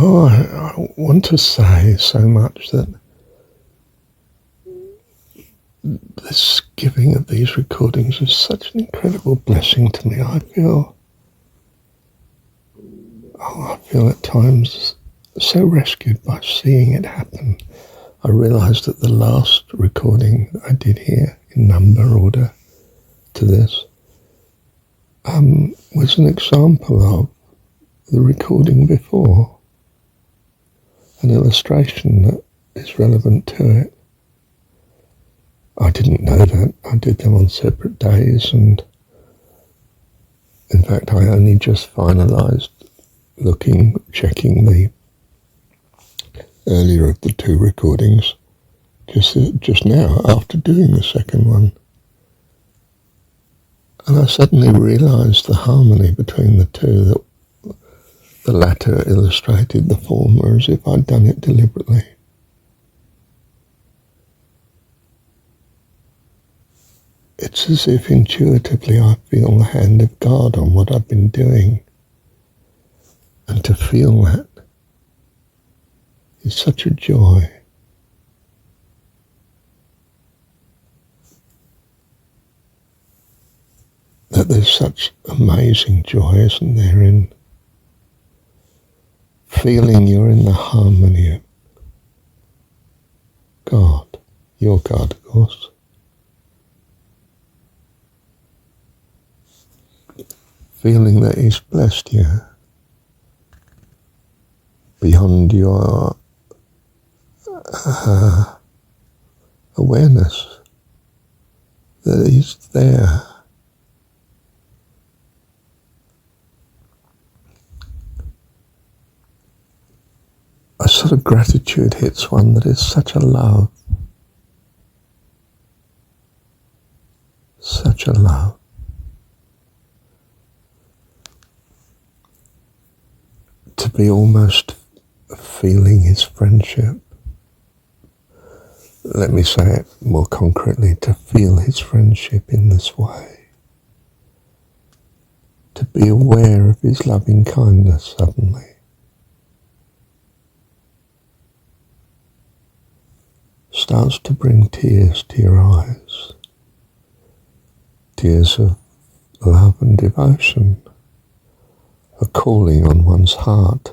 I want to say so much that this giving of these recordings is such an incredible blessing to me. I feel at times so rescued by seeing it happen. I realised that the last recording that I did here in number order to this was an example of the recording before, an illustration that is relevant to it. I didn't know that. I did them on separate days, and in fact I only just finalised checking the earlier of the two recordings just now after doing the second one. And I suddenly realised the harmony between the two, that the latter illustrated the former as if I'd done it deliberately. It's as if intuitively I feel the hand of God on what I've been doing. And to feel that is such a joy. That there's such amazing joy, isn't there, in feeling you're in the harmony of God, your God, of course. Feeling that He's blessed you beyond your awareness, that He's there. A sort of gratitude hits one that is such a love. Such a love. To be almost feeling His friendship. Let me say it more concretely, to feel His friendship in this way. To be aware of His loving kindness suddenly. Starts to bring tears to your eyes. Tears of love and devotion. A calling on one's heart,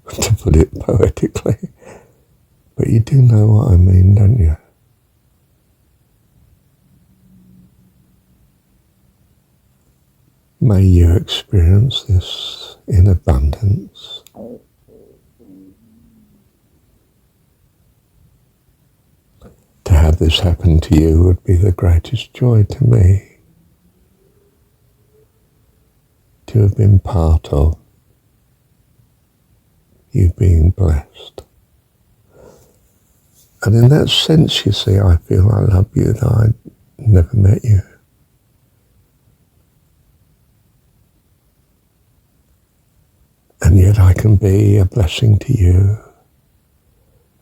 to put it poetically. But you do know what I mean, don't you? May you experience this in abundance. To have this happen to you would be the greatest joy to me. To have been part of you being blessed. And in that sense, you see, I feel I love you, though I never met you. And yet I can be a blessing to you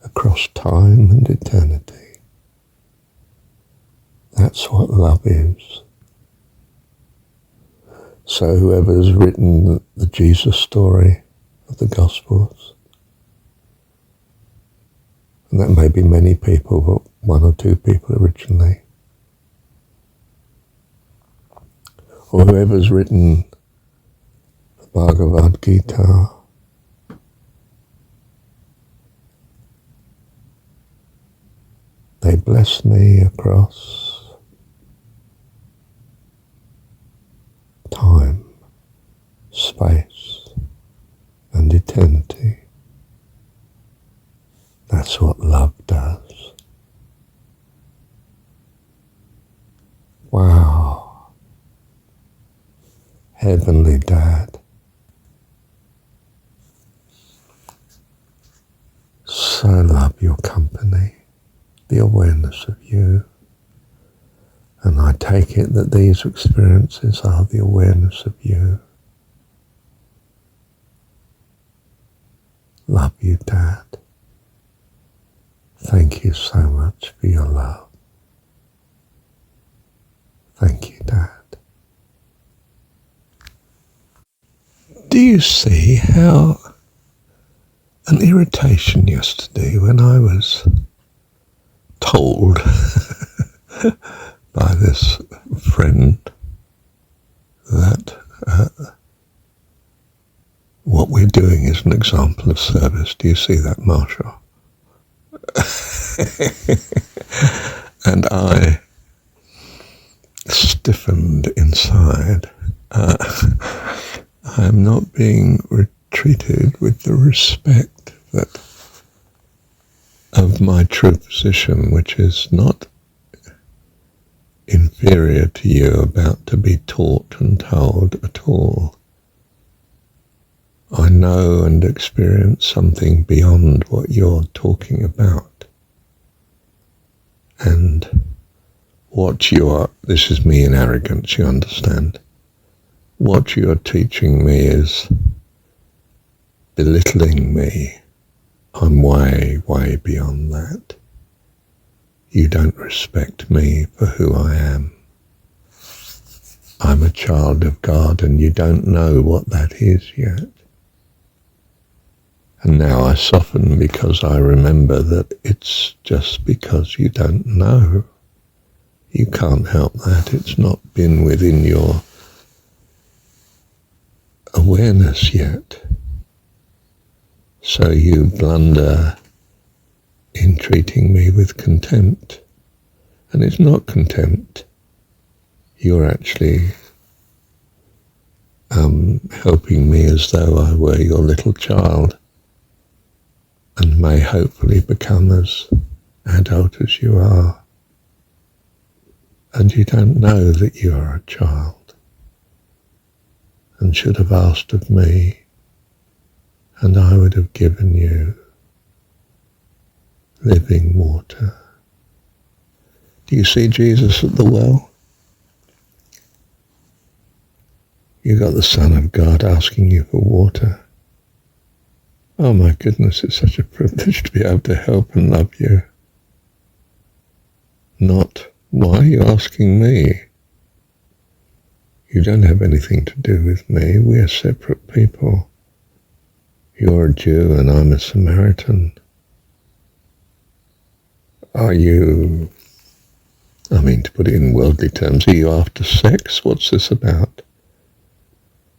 across time and eternity. That's what love is. So whoever's written the Jesus story of the Gospels, and that may be many people, but one or two people originally, or whoever's written the Bhagavad Gita, they bless me across time, space, and eternity. That's what love does. Wow. Heavenly Dad. So love your company, the awareness of you. And I take it that these experiences are the awareness of you. Love you, Dad. Thank you so much for your love. Thank you, Dad. Do you see how an irritation yesterday when I was told by this friend that what we're doing is an example of service. Do you see that, Marshall? And I stiffened inside. I am not being treated with the respect that of my true position, which is not inferior to you, about to be taught and told at all. I know and experience something beyond what you're talking about. And what you are, this is me in arrogance, you understand? What you're teaching me is belittling me. I'm way, way beyond that. You don't respect me for who I am. I'm a child of God, and you don't know what that is yet. And now I soften because I remember that it's just because you don't know. You can't help that. It's not been within your awareness yet. So you blunder in treating me with contempt. And it's not contempt. You're actually helping me as though I were your little child, and may hopefully become as adult as you are. And you don't know that you are a child, and should have asked of me, and I would have given you living water. Do you see Jesus at the well? You got the Son of God asking you for water. Oh my goodness, it's such a privilege to be able to help and love you. Not, why are you asking me? You don't have anything to do with me. We are separate people. You're a Jew and I'm a Samaritan. Are you, to put it in worldly terms, are you after sex? What's this about?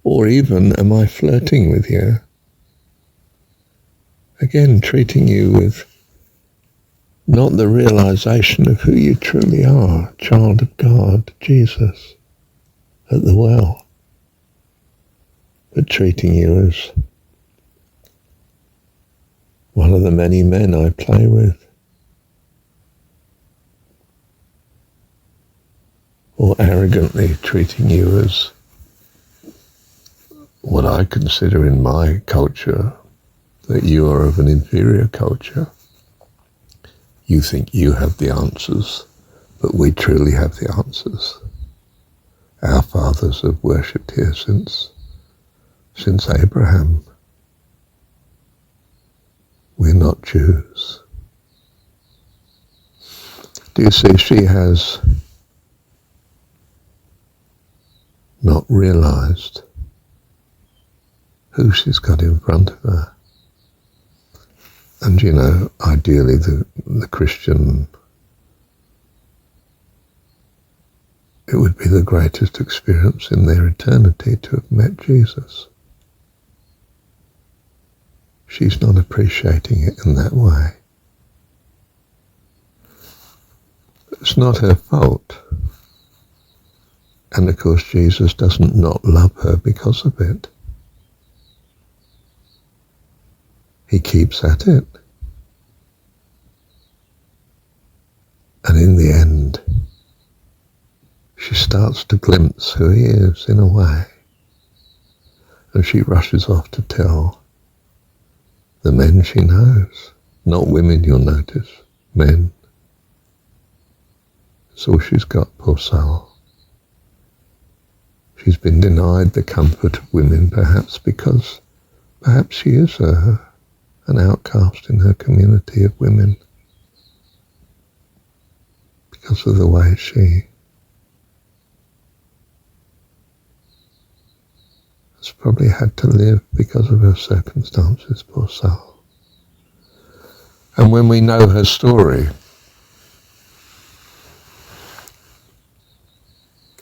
Or even, am I flirting with you? Again, treating you with not the realization of who you truly are, child of God, Jesus, at the well, but treating you as one of the many men I play with, or arrogantly treating you as what I consider in my culture that you are of an inferior culture. You think you have the answers, but we truly have the answers. Our fathers have worshipped here since Abraham. We're not Jews. Do you see, she has not realized who she's got in front of her. And ideally the Christian, it would be the greatest experience in their eternity to have met Jesus. She's not appreciating it in that way. It's not her fault. And of course Jesus doesn't not love her because of it. He keeps at it. And in the end, she starts to glimpse who he is in a way. And she rushes off to tell the men she knows. Not women, you'll notice. Men. That's all she's got, poor soul. She's been denied the comfort of women, perhaps because perhaps she is an outcast in her community of women because of the way she has probably had to live because of her circumstances, poor soul. And when we know her story,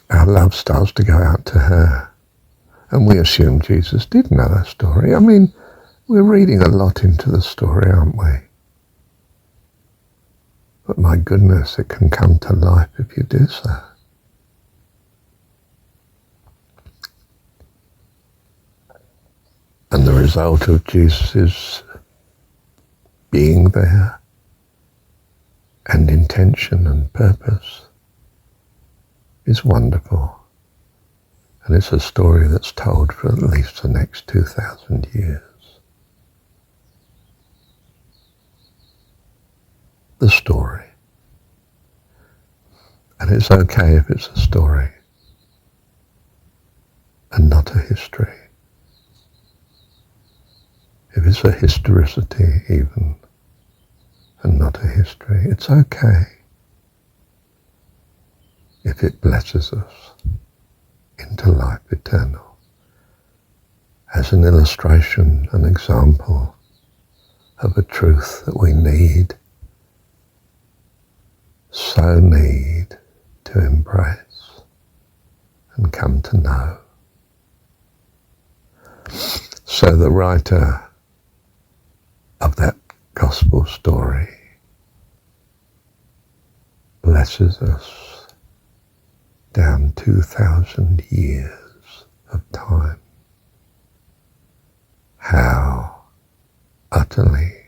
our love starts to go out to her. And we assume Jesus did know her story. I mean, we're reading a lot into the story, aren't we? But my goodness, it can come to life if you do so. And the result of Jesus' being there and intention and purpose is wonderful. And it's a story that's told for at least the next 2,000 years. The story. And it's okay if it's a story and not a history. If it's a historicity even and not a history, it's okay if it blesses us into life eternal as an illustration, an example of a truth that we need, so need to embrace and come to know. So the writer of that gospel story blesses us down 2,000 years of time. How utterly